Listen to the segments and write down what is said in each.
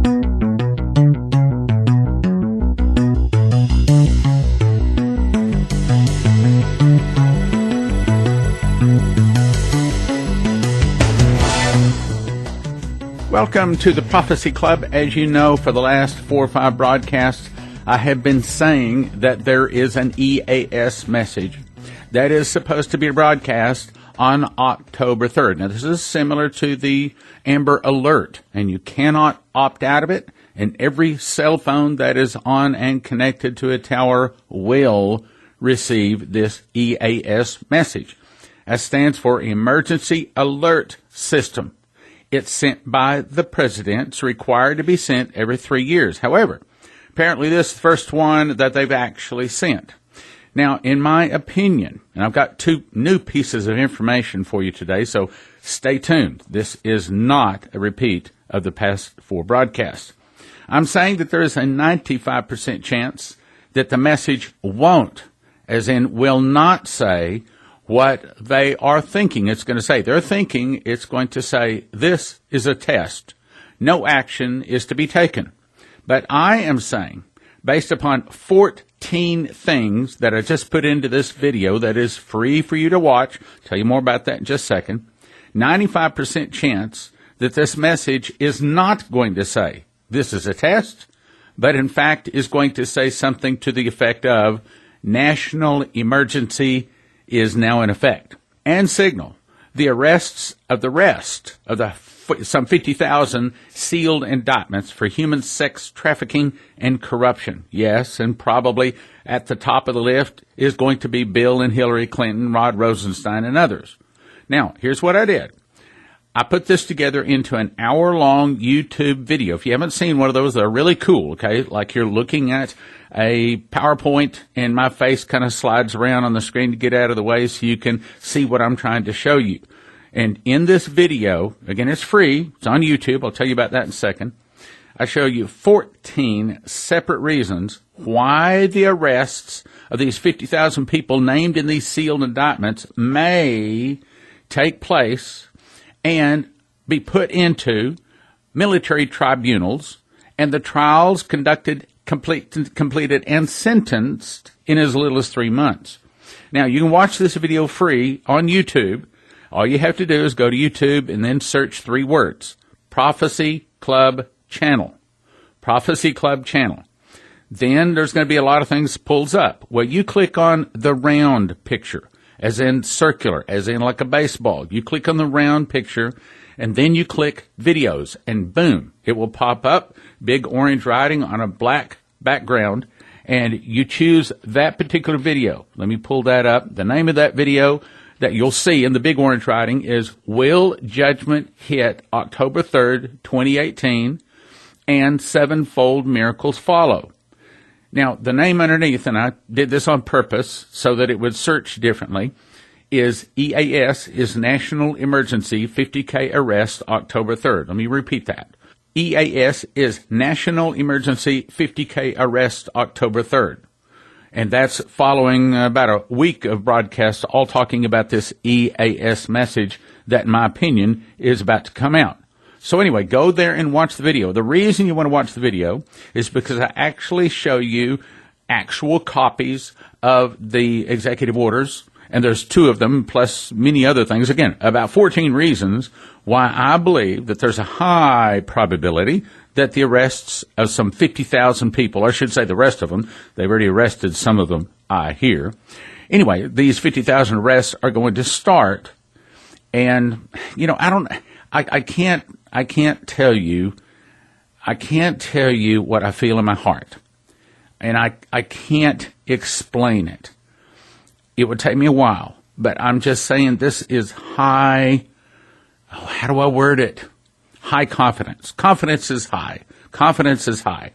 Welcome to the Prophecy Club. As you know, for the last 4 or 5 broadcasts, I have been saying that there is an EAS message that is supposed to be broadcast on October 3rd. Now, this is similar to the Amber Alert, and you cannot opt out of it, and every cell phone that is on and connected to a tower will receive this EAS message. That stands for Emergency Alert System. It's sent by the president. It's required to be sent every 3 years. However, apparently this is the first one that they've actually sent. Now, in my opinion, and I've got 2 new pieces of information for you today, so stay tuned. This is not a repeat of the past 4 broadcasts. I'm saying that there is a 95% chance that the message won't, as in will not say what they are thinking it's going to say. They're thinking it's going to say, this is a test. No action is to be taken. But I am saying, based upon 14 things that I just put into this video that is free for you to watch, I'll tell you more about that in just a second, 95% chance that this message is not going to say, this is a test, but in fact is going to say something to the effect of, national emergency is now in effect, and signal the arrests of the rest of the some 50,000 sealed indictments for human sex trafficking and corruption. Yes, and probably at the top of the list is going to be Bill and Hillary Clinton, Rod Rosenstein, and others. Now, here's what I did. I put this together into an hour-long YouTube video. If you haven't seen one of those, they're really cool, okay? Like you're looking at a PowerPoint and my face kind of slides around on the screen to get out of the way so you can see what I'm trying to show you. And in this video, again, it's free. It's on YouTube. I'll tell you about that in a second. I show you 14 separate reasons why the arrests of these 50,000 people named in these sealed indictments may take place and be put into military tribunals, and the trials completed and sentenced in as little as 3 months. Now, you can watch this video free on YouTube. All you have to do is go to YouTube and then search 3 words, Prophecy Club Channel. Prophecy Club Channel. Then there's going to be a lot of things pulls up. Well, you click on the round picture, as in circular, as in like a baseball. You click on the round picture, and then you click videos, and boom, it will pop up, big orange writing on a black background, and you choose that particular video. Let me pull that up. The name of that video that you'll see in the big orange writing is Will Judgment Hit October 3rd, 2018, and Sevenfold Miracles Follow. Now, the name underneath, and I did this on purpose so that it would search differently, is EAS, is National Emergency 50K Arrest October 3rd. Let me repeat that. EAS is National Emergency 50K Arrest October 3rd. And that's following about a week of broadcasts all talking about this EAS message that, in my opinion, is about to come out. So anyway, go there and watch the video. The reason you want to watch the video is because I actually show you actual copies of the executive orders, and there's 2 of them, plus many other things. Again, about 14 reasons why I believe that there's a high probability that the arrests of some 50,000 people, or I should say the rest of them, they've already arrested some of them, I hear. Anyway, these 50,000 arrests are going to start, and, you know, I can't tell you what I feel in my heart, and I can't explain it. It would take me a while, but I'm just saying this is high, how do I word it? High confidence. Confidence is high. Confidence is high.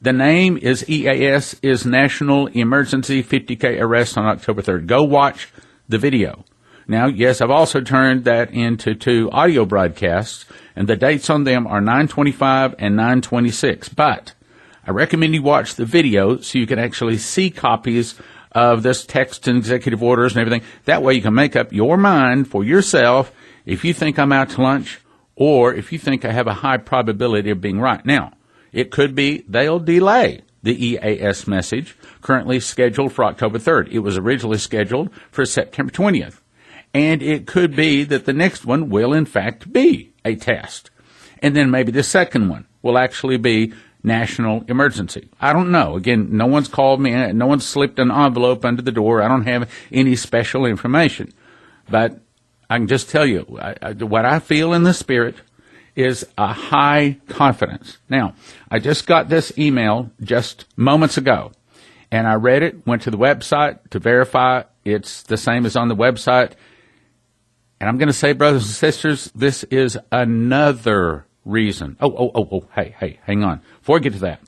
The name is EAS, is National Emergency 50K Arrest on October 3rd. Go watch the video. Now, yes, I've also turned that into 2 audio broadcasts, and the dates on them are 9/25 and 9/26. But I recommend you watch the video so you can actually see copies of this text and executive orders and everything. That way you can make up your mind for yourself if you think I'm out to lunch or if you think I have a high probability of being right. Now, it could be they'll delay the EAS message, currently scheduled for October 3rd. It was originally scheduled for September 20th. And it could be that the next one will, in fact, be a test. And then maybe the second one will actually be national emergency. I don't know. Again, no one's called me. No one's slipped an envelope under the door. I don't have any special information. But I can just tell you, what I feel in the Spirit is a high confidence. Now, I just got this email just moments ago, and I read it, went to the website to verify it's the same as on the website. And I'm going to say, brothers and sisters, this is another reason. Hey, hang on. Before I get to that,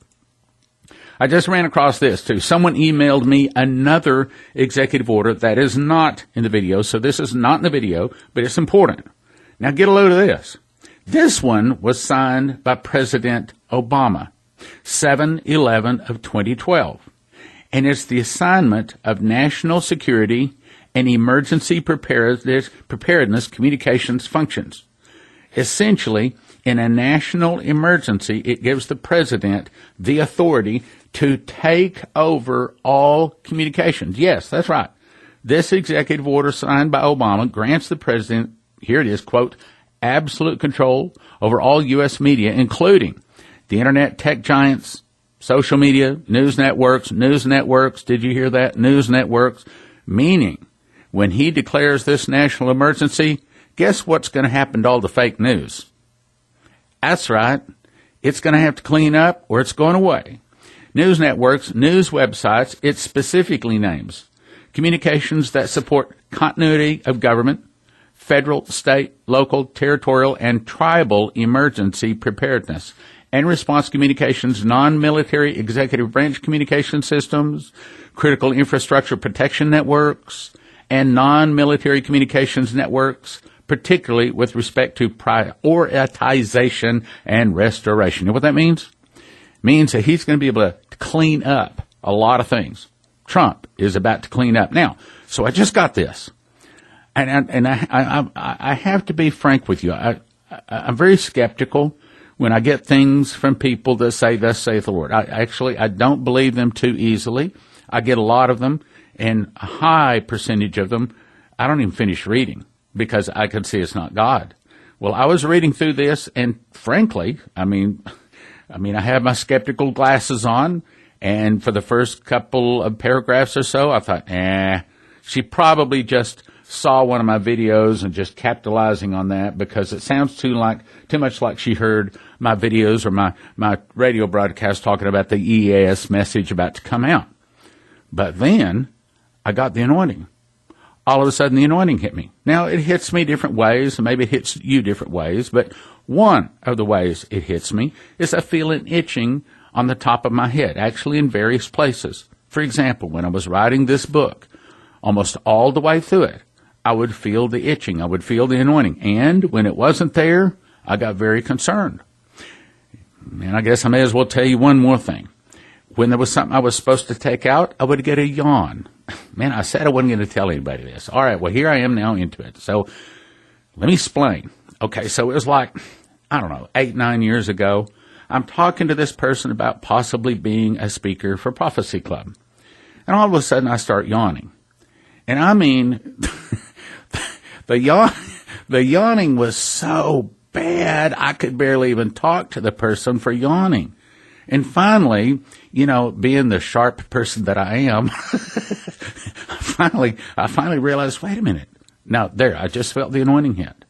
I just ran across this too. Someone emailed me another executive order that is not in the video. So this is not in the video, but it's important. Now get a load of this. This one was signed by President Obama, 7/11 of 2012. And it's the assignment of national security and emergency preparedness communications functions. Essentially, in a national emergency, it gives the president the authority to take over all communications. Yes, that's right. This executive order signed by Obama grants the president, here it is, quote, absolute control over all U.S. media, including the internet tech giants, social media, news networks, did you hear that? News networks, meaning when he declares this national emergency, guess what's going to happen to all the fake news? That's right. It's going to have to clean up or it's going away. News networks, news websites, it specifically names communications that support continuity of government, federal, state, local, territorial, and tribal emergency preparedness and response communications, non-military executive branch communication systems, critical infrastructure protection networks, and non-military communications networks, particularly with respect to prioritization and restoration. You know what that means? It means that he's going to be able to clean up a lot of things. Trump is about to clean up. Now, so I just got this. And I have to be frank with you. I'm very skeptical when I get things from people that say, thus saith the Lord. I don't believe them too easily. I get a lot of them, and a high percentage of them I don't even finish reading because I can see it's not God. Well, I was reading through this, and frankly, I mean, I have my skeptical glasses on, and for the first couple of paragraphs or so, I thought, she probably just saw one of my videos and just capitalizing on that because it sounds too much like she heard my videos or my radio broadcast talking about the EAS message about to come out. But then I got the anointing. All of a sudden the anointing hit me. Now it hits me different ways, and maybe it hits you different ways, but one of the ways it hits me is I feel an itching on the top of my head, actually in various places. For example, when I was writing this book, almost all the way through it, I would feel the itching. I would feel the anointing. And when it wasn't there, I got very concerned. And I guess I may as well tell you one more thing. When there was something I was supposed to take out, I would get a yawn. Man, I said I wasn't going to tell anybody this. All right, well, here I am now into it. So let me explain. Okay, so it was like, 8-9 years ago. I'm talking to this person about possibly being a speaker for Prophecy Club. And all of a sudden I start yawning. And I mean, the yawning was so bad, I could barely even talk to the person for yawning. And finally, being the sharp person that I am, I finally realized, wait a minute. Now, I just felt the anointing hit.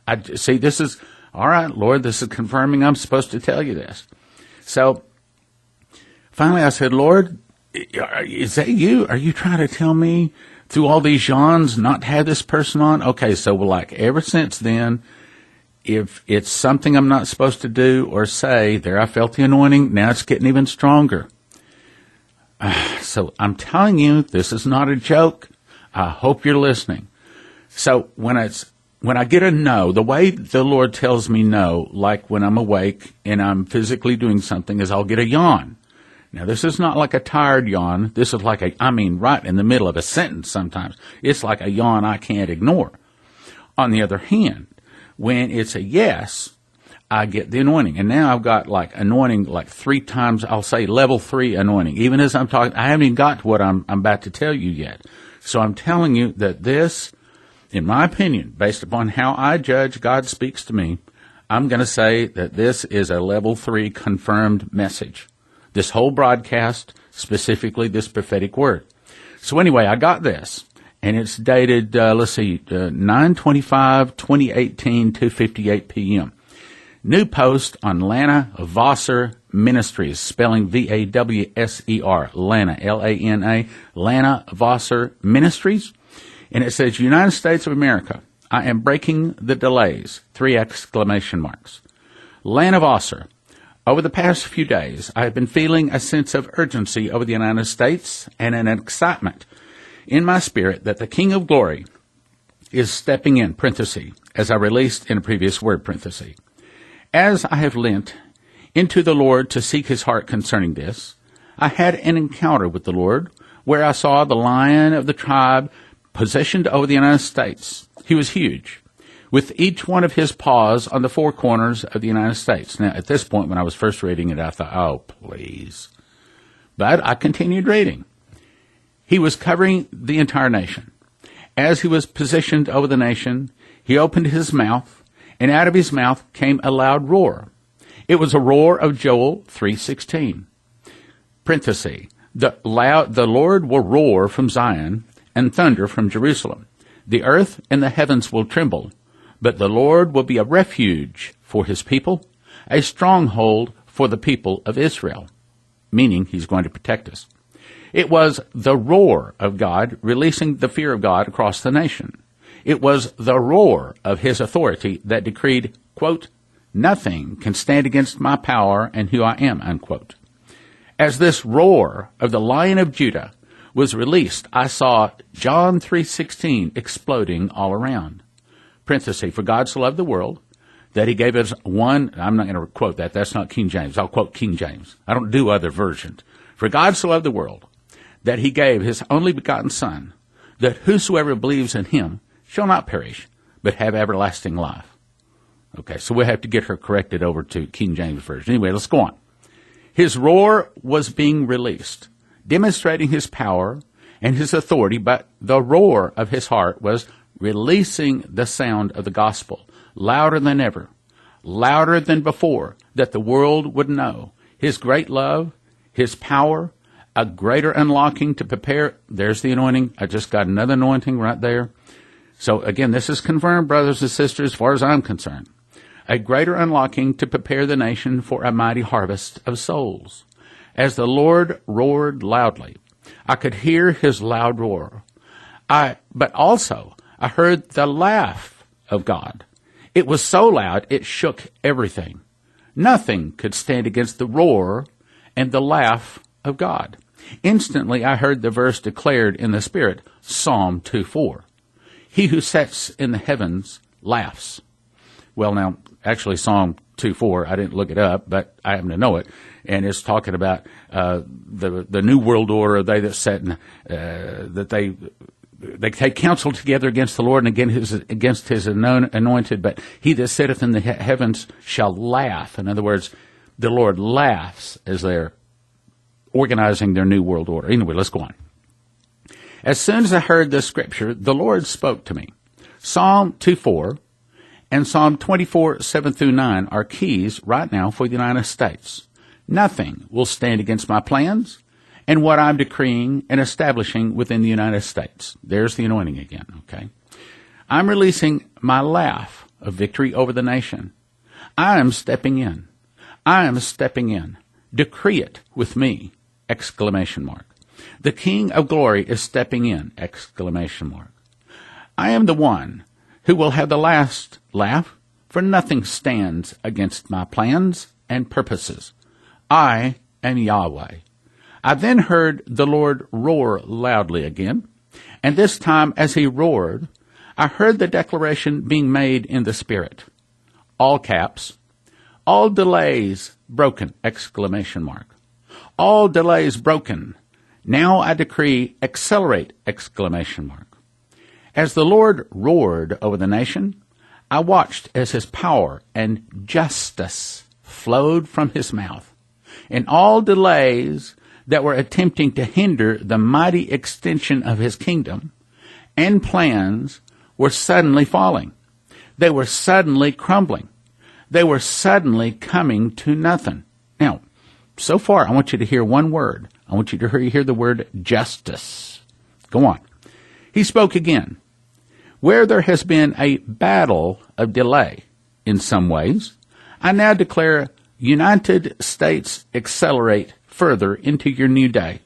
This is, all right, Lord, this is confirming I'm supposed to tell you this. So finally I said, Lord, is that you? Are you trying to tell me through all these yawns not to have this person on? Okay, so ever since then, if it's something I'm not supposed to do or say, there I felt the anointing, now it's getting even stronger. So I'm telling you, this is not a joke. I hope you're listening. So when I get a no, the way the Lord tells me no, like when I'm awake and I'm physically doing something, is I'll get a yawn. Now, this is not like a tired yawn. This is like right in the middle of a sentence sometimes. It's like a yawn I can't ignore. On the other hand, When it's a yes, I get the anointing. And now I've got like anointing like 3 times, I'll say level 3 anointing. Even as I'm talking, I haven't even got to what I'm about to tell you yet. So I'm telling you that this, in my opinion, based upon how I judge God speaks to me, I'm going to say that this is a level 3 confirmed message. This whole broadcast, specifically this prophetic word. So anyway, I got this, and it's dated, 9/25/2018, 2:58 p.m. New post on Lana Vasser Ministries, spelling Vawser, Lana, Lana, Lana Vasser Ministries. And it says, United States of America, I am breaking the delays, 3 exclamation marks. Lana Vasser, over the past few days, I have been feeling a sense of urgency over the United States and an excitement in my spirit that the King of Glory is stepping in, parenthesis, as I released in a previous word, parenthesis. As I have lent into the Lord to seek his heart concerning this, I had an encounter with the Lord where I saw the Lion of the tribe positioned over the United States. He was huge, with each one of his paws on the 4 corners of the United States. Now, at this point, when I was first reading it, I thought, oh, please. But I continued reading. He was covering the entire nation. As he was positioned over the nation, he opened his mouth, and out of his mouth came a loud roar. It was a roar of Joel 3:16. Parenthesis, the Lord will roar from Zion and thunder from Jerusalem. The earth and the heavens will tremble, but the Lord will be a refuge for his people, a stronghold for the people of Israel, meaning he's going to protect us. It was the roar of God releasing the fear of God across the nation. It was the roar of his authority that decreed, quote, nothing can stand against my power and who I am, unquote. As this roar of the Lion of Judah was released, I saw John 3:16 exploding all around. Parenthesis, for God so loved the world that he gave us one, I'm not going to quote that, that's not King James, I'll quote King James. I don't do other versions. For God so loved the world that he gave his only begotten Son, that whosoever believes in him shall not perish, but have everlasting life. Okay, so we'll have to get her corrected over to King James Version. Anyway, let's go on. His roar was being released, demonstrating his power and his authority, but the roar of his heart was releasing the sound of the gospel, louder than ever, louder than before, that the world would know his great love, his power, a greater unlocking to prepare. There's the anointing. I just got another anointing right there. So again, this is confirmed, brothers and sisters, as far as I'm concerned. A greater unlocking to prepare the nation for a mighty harvest of souls. As the Lord roared loudly, I could hear his loud roar. But also, I heard the laugh of God. It was so loud, it shook everything. Nothing could stand against the roar and the laugh of God. Instantly, I heard the verse declared in the Spirit, Psalm 2:4. He who sits in the heavens laughs. Well, now, actually, Psalm 2:4, I didn't look it up, but I happen to know it, and it's talking about the new world order. They that sat in, that they take counsel together against the Lord and against his anointed. But he that sitteth in the heavens shall laugh. In other words, the Lord laughs as they're organizing their new world order. Anyway, let's go on. As soon as I heard this scripture, the Lord spoke to me. Psalm 2:4 and Psalm 24:7-9 are keys right now for the United States. Nothing will stand against my plans and what I'm decreeing and establishing within the United States. There's the anointing again, okay? I'm releasing my laugh of victory over the nation. I am stepping in. I am stepping in. Decree it with me! Exclamation mark. The King of Glory is stepping in! Exclamation mark. I am the one who will have the last laugh, for nothing stands against my plans and purposes. I am Yahweh. I then heard the Lord roar loudly again, and this time as he roared, I heard the declaration being made in the Spirit. All caps, all delays broken! Exclamation mark. All delays broken. Now I decree accelerate! Exclamation mark. As the Lord roared over the nation, I watched as his power and justice flowed from his mouth, and all delays that were attempting to hinder the mighty extension of his kingdom and plans were suddenly falling. They were suddenly crumbling. They were suddenly coming to nothing. Now, so far, I want you to hear one word. I want you to hear the word justice. Go on. He spoke again. Where there has been a battle of delay in some ways, I now declare United States accelerate further into your new day.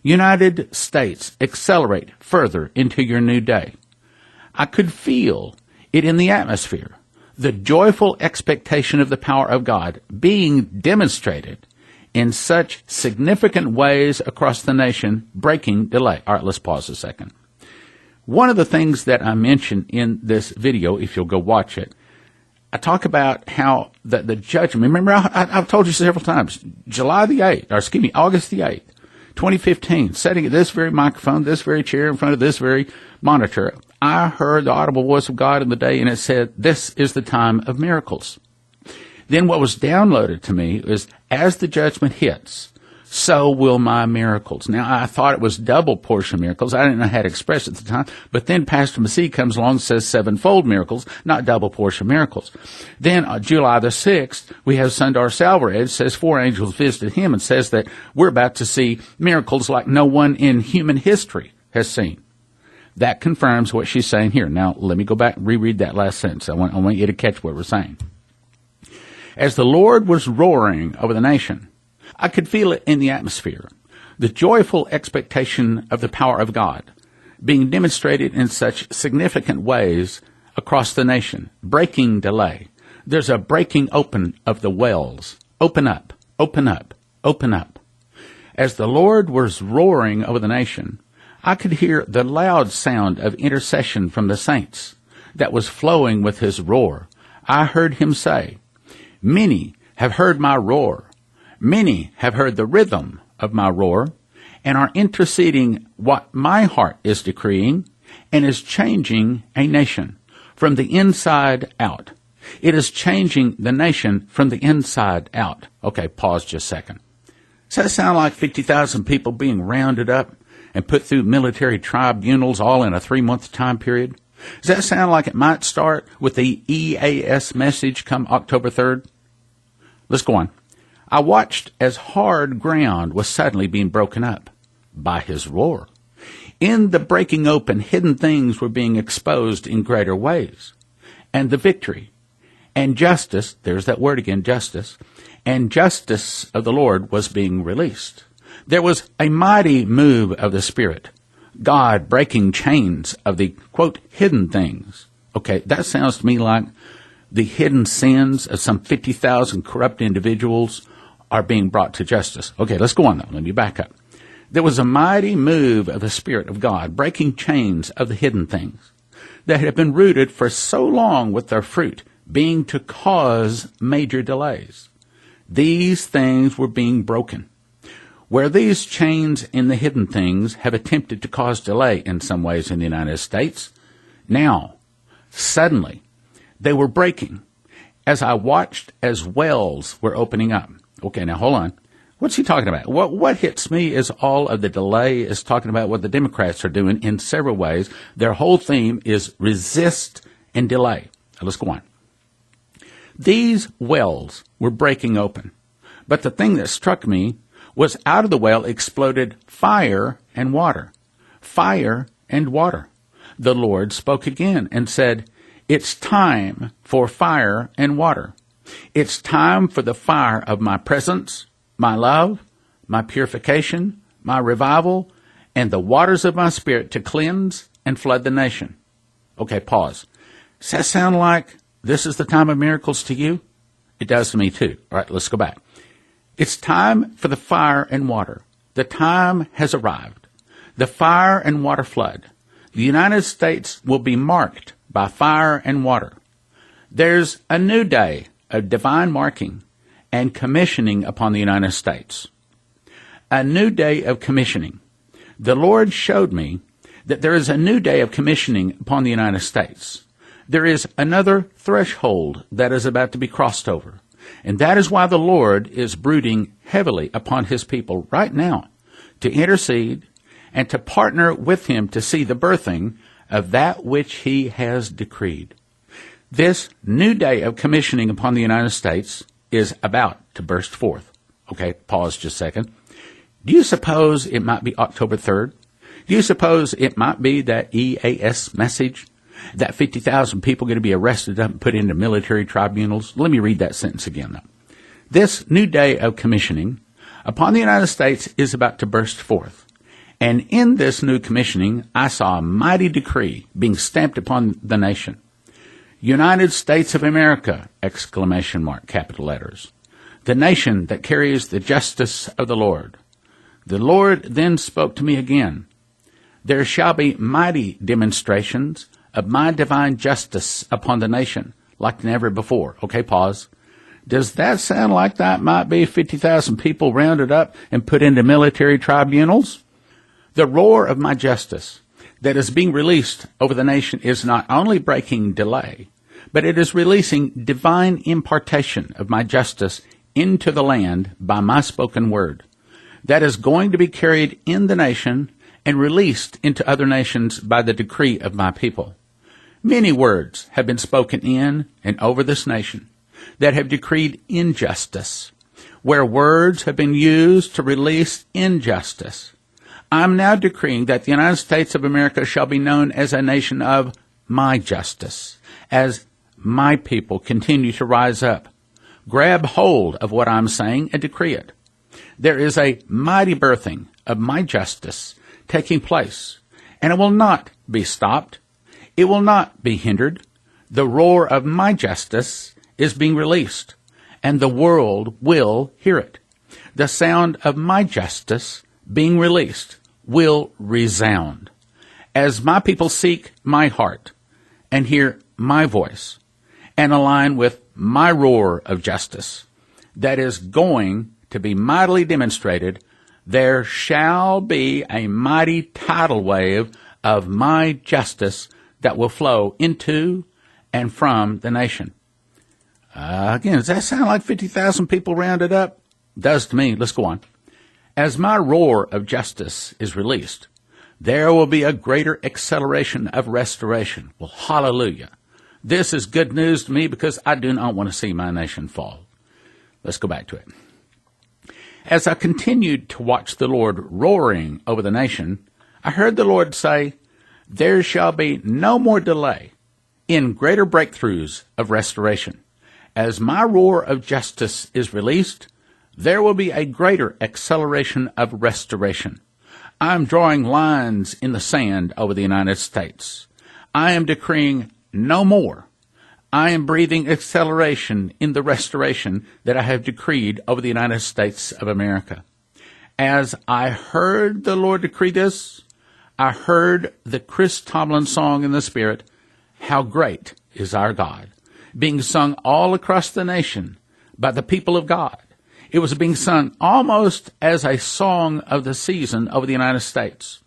United States accelerate further into your new day. I could feel it in the atmosphere, the joyful expectation of the power of God being demonstrated in such significant ways across the nation, breaking delay. All right, let's pause a second. One of the things that I mentioned in this video, if you'll go watch it, I talk about how the judgment, remember I've told you several times, August the 8th, 2015, sitting at this very microphone, this very chair in front of this very monitor, I heard the audible voice of God in the day, and it said, this is the time of miracles. Then what was downloaded to me is, as the judgment hits, so will my miracles. Now, I thought it was double portion miracles. I didn't know how to express it at the time. But then Pastor Massey comes along and says sevenfold miracles, not double portion miracles. Then July the 6th, we have Sundar Selvaraj, says 4 angels visited him and says that we're about to see miracles like no one in human history has seen. That confirms what she's saying here. Now, let me go back and reread that last sentence. I want you to catch what we're saying. As the Lord was roaring over the nation, I could feel it in the atmosphere, the joyful expectation of the power of God being demonstrated in such significant ways across the nation, breaking delay. There's a breaking open of the wells. Open up, open up, open up. As the Lord was roaring over the nation, I could hear the loud sound of intercession from the saints that was flowing with his roar. I heard him say, many have heard my roar. Many have heard the rhythm of my roar and are interceding what my heart is decreeing and is changing a nation from the inside out. It is changing the nation from the inside out. Okay, pause just a second. Does that sound like 50,000 people being rounded up and put through military tribunals all in a 3-month time period? Does that sound like it might start with the EAS message come October 3rd? Let's go on. I watched as hard ground was suddenly being broken up by his roar. In the breaking open, hidden things were being exposed in greater ways. And the victory and justice, there's that word again, justice, and justice of the Lord was being released. There was a mighty move of the Spirit, God breaking chains of the, quote, hidden things. Okay, that sounds to me like the hidden sins of some 50,000 corrupt individuals are being brought to justice. Okay, let's go on though. Let me back up. There was a mighty move of the Spirit of God, breaking chains of the hidden things that had been rooted for so long with their fruit, being to cause major delays. These things were being broken. Where these chains in the hidden things have attempted to cause delay in some ways in the United States, now, suddenly, they were breaking as I watched as wells were opening up. Okay, now hold on. What's he talking about? What hits me is all of the delay is talking about what the Democrats are doing in several ways. Their whole theme is resist and delay. Now, let's go on. These wells were breaking open. But the thing that struck me was out of the well exploded fire and water. Fire and water. The Lord spoke again and said, it's time for fire and water. It's time for the fire of my presence, my love, my purification, my revival, and the waters of my Spirit to cleanse and flood the nation. Okay, pause. Does that sound like this is the time of miracles to you? It does to me too. All right, let's go back. It's time for the fire and water. The time has arrived. The fire and water flood. The United States will be marked by fire and water. There's a new day of divine marking and commissioning upon the United States. A new day of commissioning. The Lord showed me that there is a new day of commissioning upon the United States. There is another threshold that is about to be crossed over. And that is why the Lord is brooding heavily upon his people right now to intercede and to partner with him to see the birthing of that which he has decreed. This new day of commissioning upon the United States is about to burst forth. Okay, pause just a second. Do you suppose it might be October 3rd? Do you suppose it might be that EAS message? That 50,000 people going to be arrested up and put into military tribunals? Let me read that sentence again, though. This new day of commissioning upon the United States is about to burst forth. And in this new commissioning, I saw a mighty decree being stamped upon the nation. United States of America, ! Capital letters. The nation that carries the justice of the Lord. The Lord then spoke to me again. There shall be mighty demonstrations of my divine justice upon the nation like never before. Okay, pause. Does that sound like that might be 50,000 people rounded up and put into military tribunals? The roar of my justice that is being released over the nation is not only breaking delay, but it is releasing divine impartation of my justice into the land by my spoken word. That is going to be carried in the nation and released into other nations by the decree of my people. Many words have been spoken in and over this nation that have decreed injustice, where words have been used to release injustice. I'm now decreeing that the United States of America shall be known as a nation of my justice, as my people continue to rise up. Grab hold of what I'm saying and decree it. There is a mighty birthing of my justice taking place, and it will not be stopped. It will not be hindered. The roar of my justice is being released, and the world will hear it. The sound of my justice being released will resound. As my people seek my heart and hear my voice and align with my roar of justice that is going to be mightily demonstrated, there shall be a mighty tidal wave of my justice that will flow into and from the nation. Again, does that sound like 50,000 people rounded up? Does to me. Let's go on. As my roar of justice is released, there will be a greater acceleration of restoration. Well, hallelujah. This is good news to me because I do not want to see my nation fall. Let's go back to it. As I continued to watch the Lord roaring over the nation, I heard the Lord say, there shall be no more delay in greater breakthroughs of restoration. As my roar of justice is released, there will be a greater acceleration of restoration. I am drawing lines in the sand over the United States. I am decreeing no more. I am breathing acceleration in the restoration that I have decreed over the United States of America. As I heard the Lord decree this, I heard the Chris Tomlin song in the Spirit, How Great is Our God, being sung all across the nation by the people of God. It was being sung almost as a song of the season over the United States.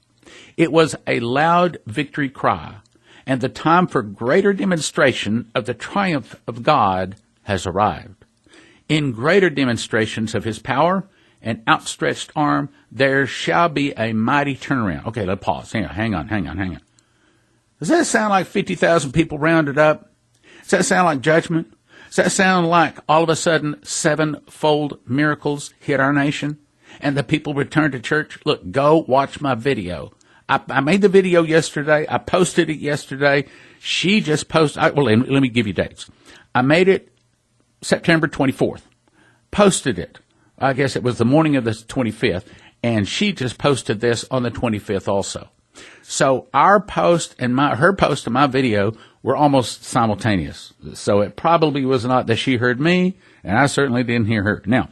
It was a loud victory cry, and the time for greater demonstration of the triumph of God has arrived. In greater demonstrations of his power and outstretched arm, there shall be a mighty turnaround. Okay, let's pause. Hang on. Does that sound like 50,000 people rounded up? Does that sound like judgment? Does that sound like all of a sudden sevenfold miracles hit our nation and the people return to church? Look, go watch my video. I made the video yesterday. I posted it yesterday. She just posted. Well, let me give you dates. I made it September 24th. Posted it. I guess it was the morning of the 25th. And she just posted this on the 25th also. So our post and her post and my video were almost simultaneous. So it probably was not that she heard me, and I certainly didn't hear her. Now,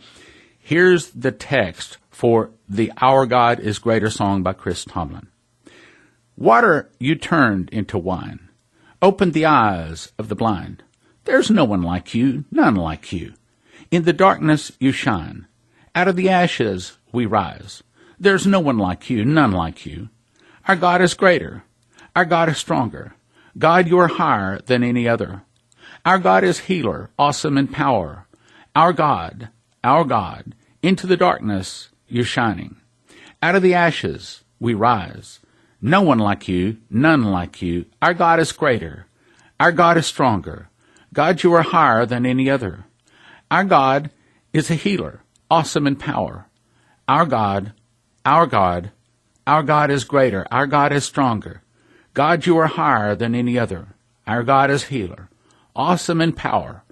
here's the text for the Our God is Greater song by Chris Tomlin. Water you turned into wine, opened the eyes of the blind. There's no one like you, none like you. In the darkness you shine. Out of the ashes we rise. There's no one like you, none like you. Our God is greater. Our God is stronger. God, you are higher than any other. Our God is healer, awesome in power. Our God, into the darkness you're shining. Out of the ashes we rise. No one like you, none like you. Our God is greater. Our God is stronger. God, you are higher than any other. Our God is a healer, awesome in power. Our God is greater. Our God is stronger. God, you are higher than any other. Our God is healer, awesome in power.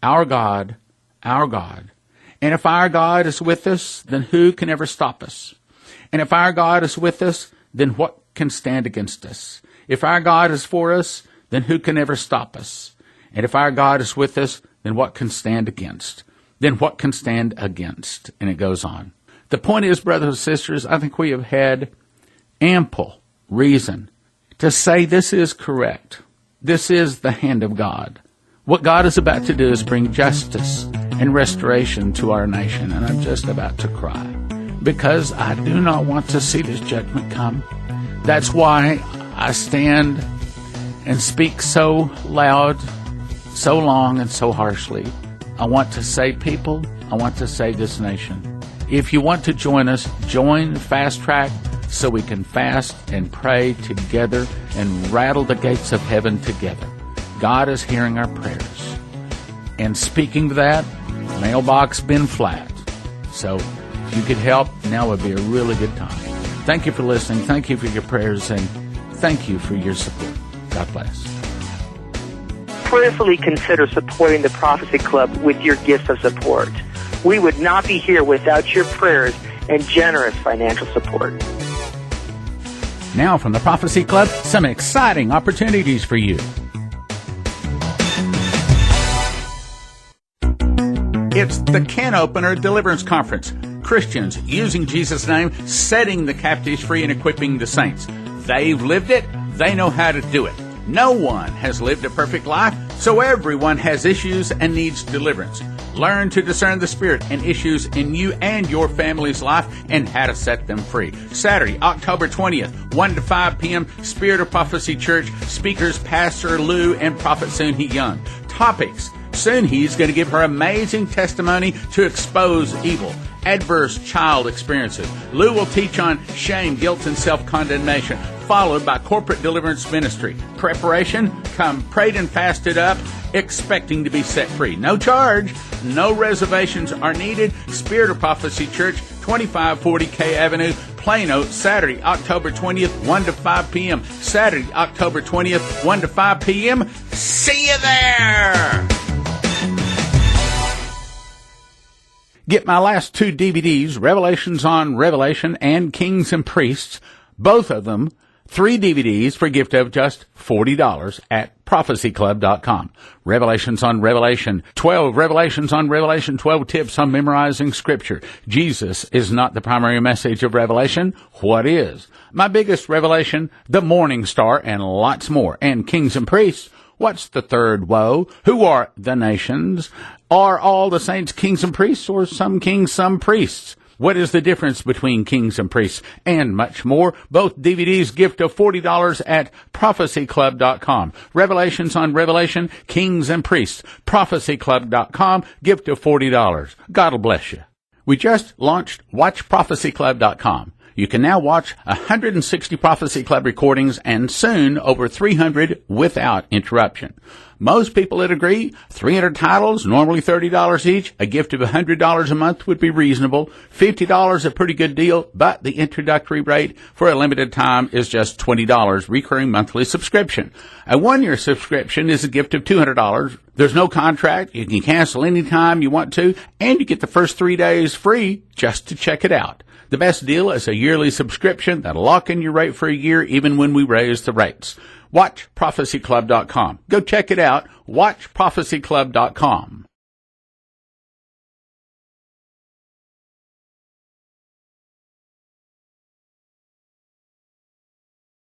Our God. And if our God is with us, then who can ever stop us? And if our God is with us, then what can stand against us? If our God is for us, then who can ever stop us? And if our God is with us, then what can stand against? Then what can stand against? And it goes on. The point is, brothers and sisters, I think we have had ample reason to say this is correct. This is the hand of God. What God is about to do is bring justice and restoration to our nation. And I'm just about to cry because I do not want to see this judgment come. That's why I stand and speak so loud, so long, and so harshly. I want to save people. I want to save this nation. If you want to join us, join Fast Track so we can fast and pray together and rattle the gates of heaven together. God is hearing our prayers. And speaking to that, mailbox been flat. So if you could help, now would be a really good time. Thank you for listening. Thank you for your prayers, and thank you for your support. God bless. Prayerfully consider supporting the Prophecy Club with your gifts of support. We would not be here without your prayers and generous financial support. Now from the Prophecy Club, some exciting opportunities for you. It's the Can Opener Deliverance Conference. Christians using Jesus' name, setting the captives free and equipping the saints. They've lived it. They know how to do it. No one has lived a perfect life, so everyone has issues and needs deliverance. Learn to discern the spirit and issues in you and your family's life and how to set them free. Saturday, October 20th, 1 to 5 p.m., Spirit of Prophecy Church. Speakers, Pastor Lou and Prophet Soon-Hee Young. Topics. Soon-Hee's going to give her amazing testimony to expose evil. Adverse child experiences. Lou will teach on shame, guilt, and self-condemnation, followed by corporate deliverance ministry. Preparation, come prayed and fasted up, expecting to be set free. No charge, no reservations are needed. Spirit of Prophecy Church, 2540 K Avenue, Plano, Saturday, October 20th, 1 to 5 p.m. Saturday, October 20th, 1 to 5 p.m. See you there! Get my last two DVDs, Revelations on Revelation and Kings and Priests, both of them, 3 DVDs for a gift of just $40 at prophecyclub.com. Revelations on Revelation, 12 Revelations on Revelation, 12 tips on memorizing Scripture. Jesus is not the primary message of Revelation. What is? My biggest revelation, the morning star, and lots more. And Kings and Priests, what's the third woe? Who are the nations? Are all the saints kings and priests, or some kings, some priests? What is the difference between kings and priests? And much more. Both DVDs, gift of $40 at prophecyclub.com. Revelations on Revelation, Kings and Priests. prophecyclub.com, gift of $40. God will bless you. We just launched watchprophecyclub.com. You can now watch 160 Prophecy Club recordings and soon over 300 without interruption. Most people would agree 300 titles, normally $30 each. A gift of $100 a month would be reasonable. $50 a pretty good deal, but the introductory rate for a limited time is just $20, recurring monthly subscription. A 1-year subscription is a gift of $200. There's no contract. You can cancel anytime you want to, and you get the first 3 days free just to check it out. The best deal is a yearly subscription that'll lock in your rate for a year even when we raise the rates. WatchProphecyClub.com. Go check it out. WatchProphecyClub.com.